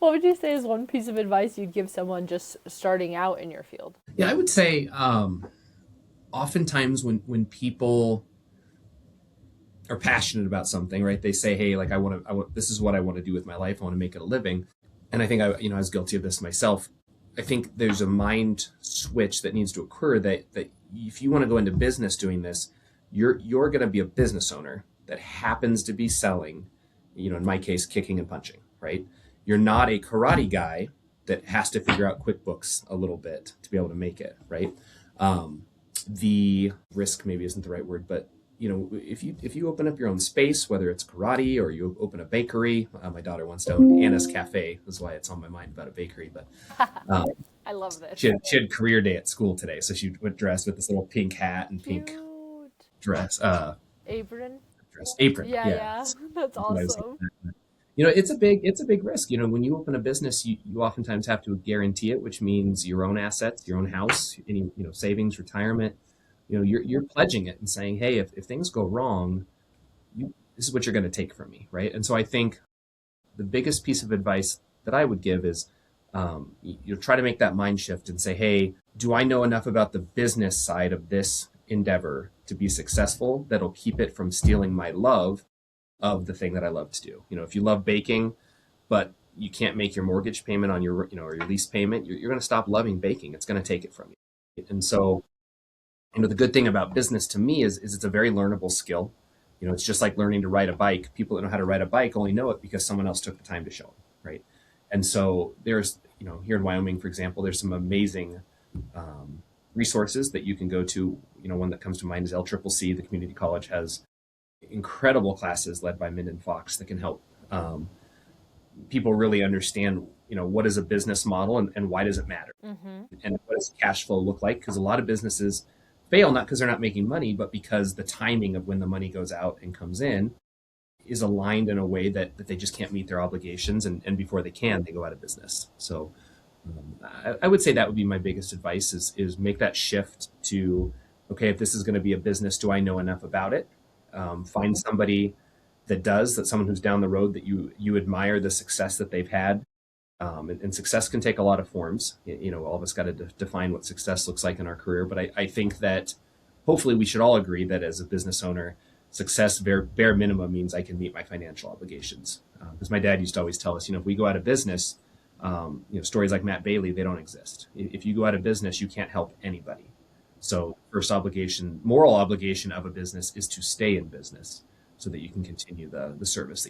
What would you say is one piece of advice you'd give someone just starting out in your field? Yeah, I would say oftentimes when people are passionate about something, right? They say, "Hey, like I want this is what I want to do with my life. I want to make it a living." And I think I was guilty of this myself. I think there's a mind switch that needs to occur that if you want to go into business doing this, you're going to be a business owner that happens to be selling, in my case, kicking and punching, right? You're not a karate guy that has to figure out QuickBooks a little bit to be able to make it, right? Um, the risk maybe isn't the right word, but if you open up your own space, whether it's karate or you open a bakery, my daughter wants to own Anna's Cafe. That's why it's on my mind about a bakery. But um, I love she this. had, she had career day at school today, so she went dressed with this little pink hat and pink Cute. dress, Apron. dress apron. Yeah, Yeah, yeah. That's that's what I was awesome. thinking. It's a big risk. When you open a business, you oftentimes have to guarantee it, which means your own assets, your own house, any savings, retirement. You're pledging it and saying, hey, if things go wrong, this is what you're going to take from me, right? And so I think the biggest piece of advice that I would give is try to make that mind shift and say, hey, do I know enough about the business side of this endeavor to be successful that'll keep it from stealing my love of the thing that I love to do? If you love baking, but you can't make your mortgage payment on your, or your lease payment, you're going to stop loving baking. It's going to take it from you. And so, the good thing about business to me is it's a very learnable skill. It's just like learning to ride a bike. People that know how to ride a bike only know it because someone else took the time to show them, right? And so there's, here in Wyoming, for example, there's some amazing resources that you can go to. One that comes to mind is LCCC. The community college has incredible classes led by Minden Fox that can help people really understand, what is a business model and why does it matter? Mm-hmm. And what does cash flow look like? Because a lot of businesses fail not because they're not making money, but because the timing of when the money goes out and comes in is aligned in a way that they just can't meet their obligations. And before they can, they go out of business. So I would say that would be my biggest advice is make that shift to, okay, if this is going to be a business, do I know enough about it? Find somebody that someone who's down the road that you admire the success that they've had. And success can take a lot of forms. All of us got to define what success looks like in our career. But I think that hopefully we should all agree that as a business owner, success bare minimum means I can meet my financial obligations. Because my dad used to always tell us, if we go out of business, stories like Matt Bailey, they don't exist. If you go out of business, you can't help anybody. So first moral obligation of a business is to stay in business so that you can continue the service that you're